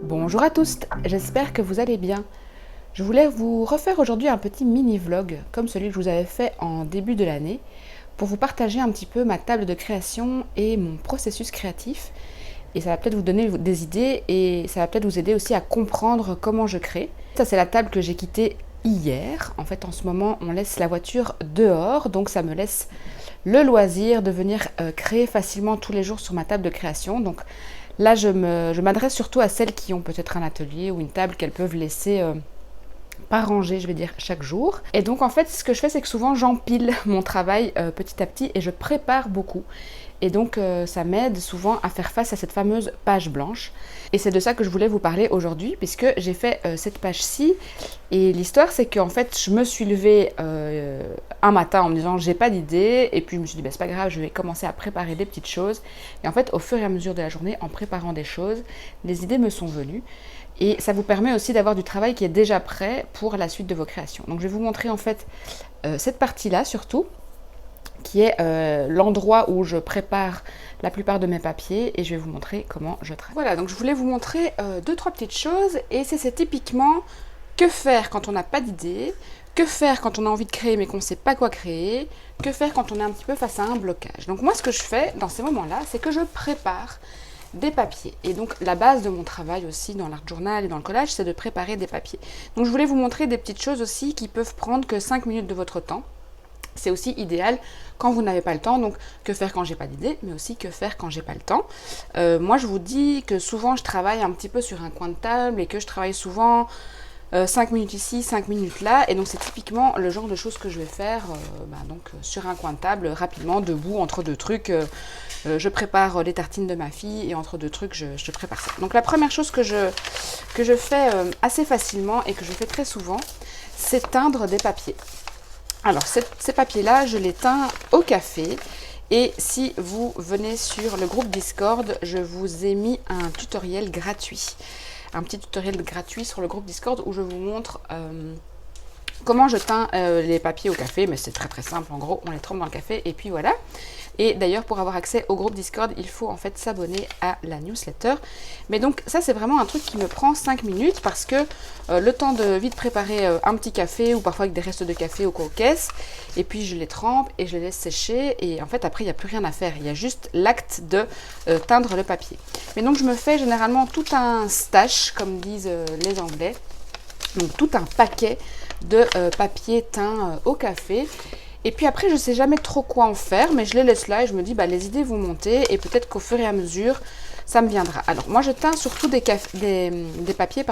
Bonjour à tous, j'espère que vous allez bien. Je voulais vous refaire aujourd'hui un petit mini-vlog, comme celui que je vous avais fait en début de l'année, pour vous partager un petit peu ma table de création et mon processus créatif. Et ça va peut-être vous donner des idées et ça va peut-être vous aider aussi à comprendre comment je crée. Ça, c'est la table que j'ai quittée hier. En fait, en ce moment, on laisse la voiture dehors, donc ça me laisse le loisir de venir créer facilement tous les jours sur ma table de création. Donc là, je m'adresse surtout à celles qui ont peut-être un atelier ou une table qu'elles peuvent laisser pas rangée, je vais dire, chaque jour. Et donc en fait, ce que je fais, c'est que souvent j'empile mon travail petit à petit et je prépare beaucoup. Et donc ça m'aide souvent à faire face à cette fameuse page blanche. Et c'est de ça que je voulais vous parler aujourd'hui, puisque j'ai fait cette page-ci. Et l'histoire, c'est qu'en fait, je me suis levée un matin en me disant j'ai pas d'idée. Et puis je me suis dit, bah, c'est pas grave, je vais commencer à préparer des petites choses. Et en fait, au fur et à mesure de la journée, en préparant des choses, les idées me sont venues. Et ça vous permet aussi d'avoir du travail qui est déjà prêt pour la suite de vos créations. Donc je vais vous montrer en fait cette partie-là surtout, qui est l'endroit où je prépare la plupart de mes papiers et je vais vous montrer comment je travaille. Voilà, donc je voulais vous montrer deux, trois petites choses et c'est typiquement que faire quand on n'a pas d'idée, que faire quand on a envie de créer mais qu'on ne sait pas quoi créer, que faire quand on est un petit peu face à un blocage. Donc moi ce que je fais dans ces moments-là, c'est que je prépare des papiers. Et donc la base de mon travail aussi dans l'art journal et dans le collage, c'est de préparer des papiers. Donc je voulais vous montrer des petites choses aussi qui peuvent prendre que 5 minutes de votre temps. C'est aussi idéal quand vous n'avez pas le temps, donc que faire quand j'ai pas d'idée, mais aussi que faire quand j'ai pas le temps. Moi je vous dis que souvent je travaille un petit peu sur un coin de table et que je travaille souvent 5 minutes ici, 5 minutes là, et donc c'est typiquement le genre de choses que je vais faire sur un coin de table, rapidement, debout, entre deux trucs. Je prépare les tartines de ma fille et entre deux trucs, je prépare ça. Donc la première chose que je fais assez facilement et que je fais très souvent, c'est teindre des papiers. Alors ces papiers-là, je les teins au café. Et si vous venez sur le groupe Discord, je vous ai mis un tutoriel gratuit. Un petit tutoriel gratuit sur le groupe Discord où je vous montre comment je teins les papiers au café. Mais c'est très très simple, en gros, on les trempe dans le café et puis voilà. Et d'ailleurs, pour avoir accès au groupe Discord, il faut en fait s'abonner à la newsletter. Mais donc ça, c'est vraiment un truc qui me prend 5 minutes parce que le temps de vite préparer un petit café ou parfois avec des restes de café aux caisses. Et puis je les trempe et je les laisse sécher. Et en fait, après, il n'y a plus rien à faire. Il y a juste l'acte de teindre le papier. Mais donc, je me fais généralement tout un stash, comme disent les Anglais. Donc tout un paquet de papier teint au café. Et puis après, je ne sais jamais trop quoi en faire, mais je les laisse là et je me dis, bah, les idées vont monter et peut-être qu'au fur et à mesure, ça me viendra. Alors, moi, je teins surtout des papiers,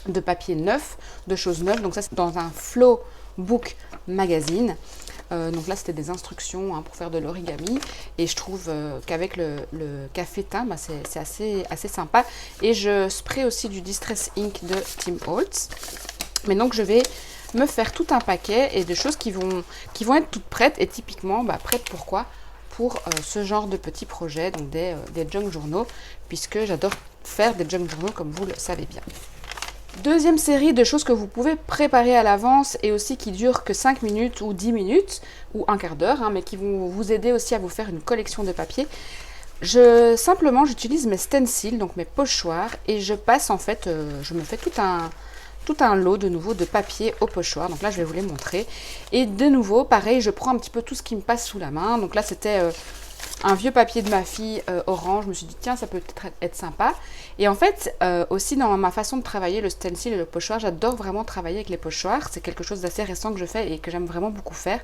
de papier neuf, de choses neuves. Donc ça, c'est dans un Flow Book Magazine. Donc là, c'était des instructions pour faire de l'origami. Et je trouve qu'avec le café teint, bah, c'est assez sympa. Et je spray aussi du Distress Ink de Tim Holtz. Mais donc, je vais me faire tout un paquet et de choses qui vont être toutes prêtes et typiquement prêtes pourquoi pour ce genre de petits projets, donc des junk journaux, puisque j'adore faire des junk journaux comme vous le savez bien. Deuxième série de choses que vous pouvez préparer à l'avance et aussi qui durent que 5 minutes ou 10 minutes ou un quart d'heure, mais qui vont vous aider aussi à vous faire une collection de papier. Simplement j'utilise mes stencils, donc mes pochoirs, et je passe en fait, je me fais tout un lot de nouveau de papier au pochoir. Donc là, je vais vous les montrer. Et de nouveau, pareil, je prends un petit peu tout ce qui me passe sous la main. Donc là, c'était un vieux papier de ma fille orange. Je me suis dit, tiens, ça peut peut-être être sympa. Et en fait, aussi dans ma façon de travailler le stencil et le pochoir, j'adore vraiment travailler avec les pochoirs. C'est quelque chose d'assez récent que je fais et que j'aime vraiment beaucoup faire.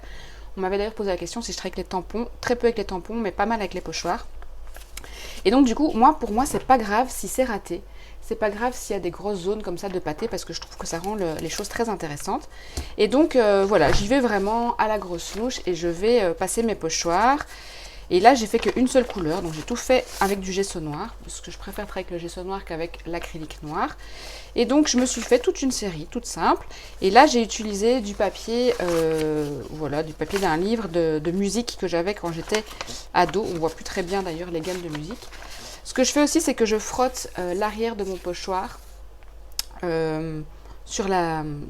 On m'avait d'ailleurs posé la question si je travaille avec les tampons. Très peu avec les tampons, mais pas mal avec les pochoirs. Et donc, du coup, pour moi, c'est pas grave si c'est raté. C'est pas grave s'il y a des grosses zones comme ça de pâté parce que je trouve que ça rend les choses très intéressantes. Et donc voilà, j'y vais vraiment à la grosse louche et je vais passer mes pochoirs. Et là, j'ai fait qu'une seule couleur, donc j'ai tout fait avec du gesso noir, parce que je préfère travailler avec le gesso noir qu'avec l'acrylique noir. Et donc, je me suis fait toute une série, toute simple. Et là, j'ai utilisé du papier, du papier d'un livre de musique que j'avais quand j'étais ado. On ne voit plus très bien d'ailleurs les gammes de musique. Ce que je fais aussi, c'est que je frotte l'arrière de mon pochoir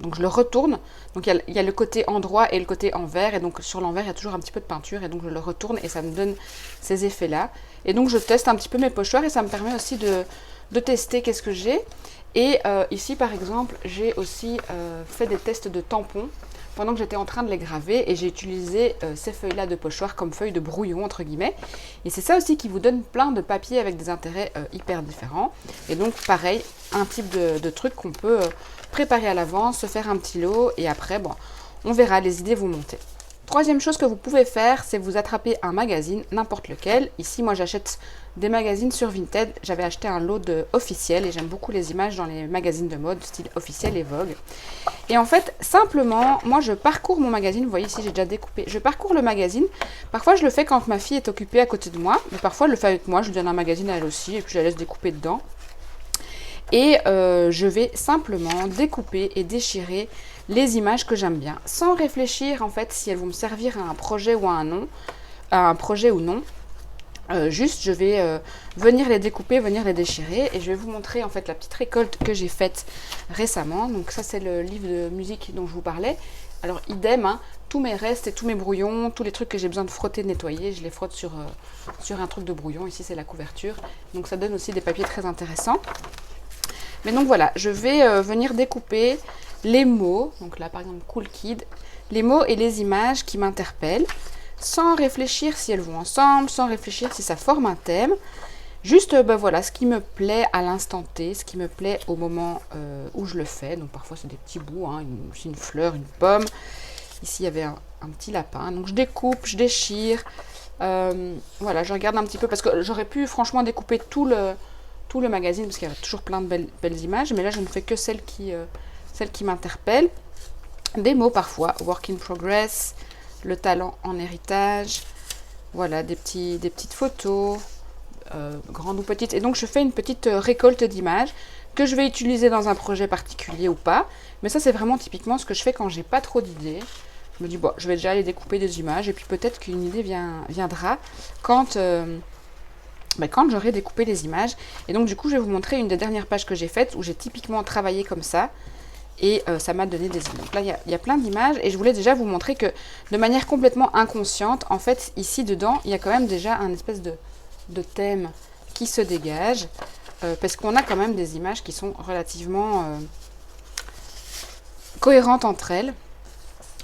donc je le retourne. Donc il y a le côté endroit et le côté envers. Et donc sur l'envers, il y a toujours un petit peu de peinture. Et donc je le retourne et ça me donne ces effets-là. Et donc je teste un petit peu mes pochoirs et ça me permet aussi de de tester qu'est-ce que j'ai. Et ici par exemple, j'ai aussi fait des tests de tampons pendant que j'étais en train de les graver et j'ai utilisé ces feuilles-là de pochoir comme feuilles de brouillon entre guillemets. Et c'est ça aussi qui vous donne plein de papiers avec des intérêts hyper différents. Et donc pareil, un type de truc qu'on peut préparer à l'avance, se faire un petit lot et après, bon, on verra, les idées vont monter. Troisième chose que vous pouvez faire, c'est vous attraper un magazine, n'importe lequel. Ici, moi, j'achète des magazines sur Vinted. J'avais acheté un lot de Officiel et j'aime beaucoup les images dans les magazines de mode, style Officiel et Vogue. Et en fait, simplement, moi, je parcours mon magazine. Vous voyez ici, j'ai déjà découpé. Je parcours le magazine. Parfois, je le fais quand ma fille est occupée à côté de moi. Mais parfois, elle le fait avec moi. Je lui donne un magazine à elle aussi et puis je la laisse découper dedans. Et je vais simplement découper et déchirer les images que j'aime bien, sans réfléchir en fait si elles vont me servir à un projet ou à un projet ou non. Juste, je vais venir les découper, venir les déchirer et je vais vous montrer en fait la petite récolte que j'ai faite récemment. Donc ça, c'est le livre de musique dont je vous parlais. Alors idem, hein, tous mes restes et tous mes brouillons, tous les trucs que j'ai besoin de frotter, de nettoyer, je les frotte sur un truc de brouillon. Ici, c'est la couverture. Donc ça donne aussi des papiers très intéressants. Mais donc voilà, je vais venir découper les mots, donc là par exemple Cool Kid, les mots et les images qui m'interpellent, sans réfléchir si elles vont ensemble, sans réfléchir si ça forme un thème. Juste voilà, ce qui me plaît à l'instant T, ce qui me plaît au moment où je le fais. Donc parfois c'est des petits bouts, hein, une fleur, une pomme. Ici il y avait un petit lapin. Donc je découpe, je déchire. Voilà, je regarde un petit peu parce que j'aurais pu franchement découper tout le magazine parce qu'il y a toujours plein de belles images, mais là je ne fais que celles qui m'interpellent. Des mots parfois, work in progress, le talent en héritage, voilà, des petites photos, grandes ou petites. Et donc je fais une petite récolte d'images que je vais utiliser dans un projet particulier ou pas, mais ça c'est vraiment typiquement ce que je fais quand j'ai pas trop d'idées. Je me dis bon, je vais déjà aller découper des images et puis peut-être qu'une idée viendra quand j'aurai découpé les images. Et donc du coup je vais vous montrer une des dernières pages que j'ai faites où j'ai typiquement travaillé comme ça et ça m'a donné des idées. Donc là il y a plein d'images et je voulais déjà vous montrer que de manière complètement inconsciente, en fait ici dedans il y a quand même déjà un espèce de thème qui se dégage parce qu'on a quand même des images qui sont relativement cohérentes entre elles.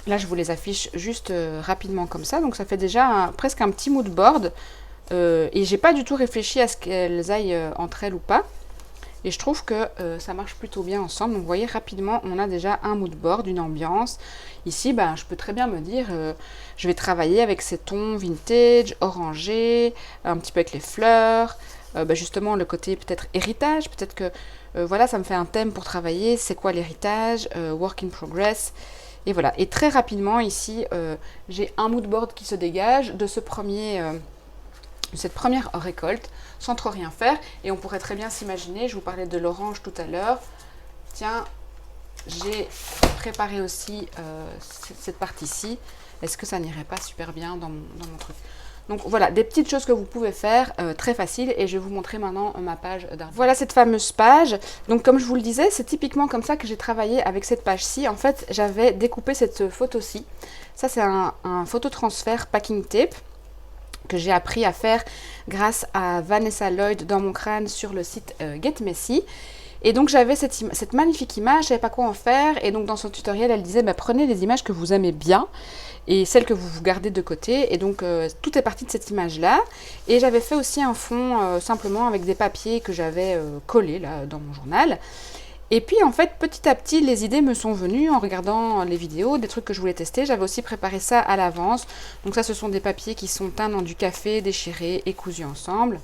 Là je vous les affiche juste rapidement comme ça, donc ça fait déjà presque un petit mood board. Et j'ai pas du tout réfléchi à ce qu'elles aillent entre elles ou pas. Et je trouve que ça marche plutôt bien ensemble. Donc vous voyez rapidement, on a déjà un mood board, une ambiance. Ici, je peux très bien me dire, je vais travailler avec ces tons vintage, orangés, un petit peu avec les fleurs. Justement, le côté peut-être héritage. Peut-être que voilà, ça me fait un thème pour travailler. C'est quoi l'héritage? Work in progress. Et voilà. Et très rapidement, ici, j'ai un mood board qui se dégage de cette première récolte, sans trop rien faire. Et on pourrait très bien s'imaginer, je vous parlais de l'orange tout à l'heure, tiens, j'ai préparé aussi cette partie-ci, est-ce que ça n'irait pas super bien dans mon truc? Donc voilà, des petites choses que vous pouvez faire, très faciles, et je vais vous montrer maintenant ma page d'art. Voilà cette fameuse page. Donc comme je vous le disais, c'est typiquement comme ça que j'ai travaillé avec cette page-ci. En fait, j'avais découpé cette photo-ci. Ça, c'est un phototransfert packing tape que j'ai appris à faire grâce à Vanessa Lloyd dans mon crâne sur le site Get Messy. Et donc j'avais cette magnifique image, je ne savais pas quoi en faire. Et donc dans son tutoriel, elle disait prenez des images que vous aimez bien et celles que vous gardez de côté. Et donc tout est parti de cette image-là. Et j'avais fait aussi un fond simplement avec des papiers que j'avais collés là dans mon journal. Et puis en fait, petit à petit, les idées me sont venues en regardant les vidéos, des trucs que je voulais tester. J'avais aussi préparé ça à l'avance. Donc ça, ce sont des papiers qui sont teints dans du café, déchirés et cousus ensemble.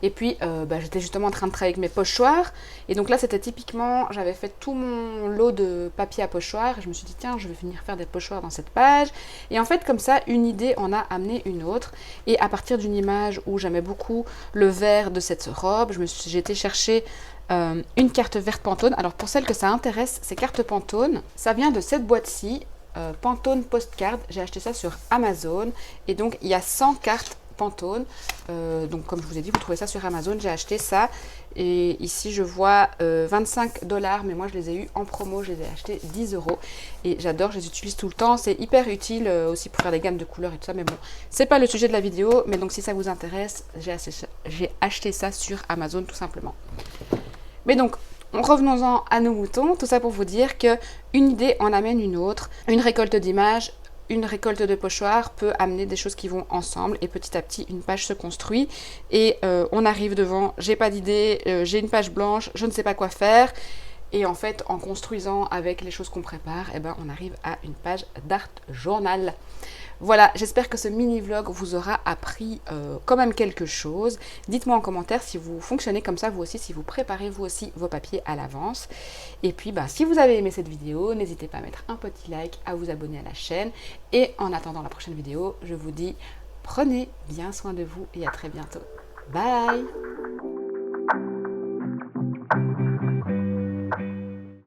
Et puis, j'étais justement en train de travailler avec mes pochoirs. Et donc là, c'était typiquement, j'avais fait tout mon lot de papier à pochoirs. Et je me suis dit, tiens, je vais venir faire des pochoirs dans cette page. Et en fait, comme ça, une idée en a amené une autre. Et à partir d'une image où j'aimais beaucoup le vert de cette robe, j'ai été chercher une carte verte Pantone. Alors pour celles que ça intéresse, ces cartes Pantone, ça vient de cette boîte-ci, Pantone Postcard. J'ai acheté ça sur Amazon et donc il y a 100 cartes Pantone. Donc comme je vous ai dit, vous trouvez ça sur Amazon. J'ai acheté ça et ici je vois 25 $, mais moi je les ai eu en promo, je les ai achetés 10 € et j'adore, je les utilise tout le temps. C'est hyper utile aussi pour faire des gammes de couleurs et tout ça, mais bon, c'est pas le sujet de la vidéo. Mais donc si ça vous intéresse, j'ai acheté ça sur Amazon tout simplement. Mais donc, revenons-en à nos moutons. Tout ça pour vous dire qu'une idée en amène une autre. Une récolte d'images, une récolte de pochoirs peut amener des choses qui vont ensemble. Et petit à petit, une page se construit. Et on arrive devant, j'ai pas d'idée, j'ai une page blanche, je ne sais pas quoi faire. Et en fait, en construisant avec les choses qu'on prépare, eh ben, on arrive à une page d'art journal. Voilà, j'espère que ce mini-vlog vous aura appris quand même quelque chose. Dites-moi en commentaire si vous fonctionnez comme ça vous aussi, si vous préparez vous aussi vos papiers à l'avance. Et puis, si vous avez aimé cette vidéo, n'hésitez pas à mettre un petit like, à vous abonner à la chaîne. Et en attendant la prochaine vidéo, je vous dis prenez bien soin de vous et à très bientôt. Bye!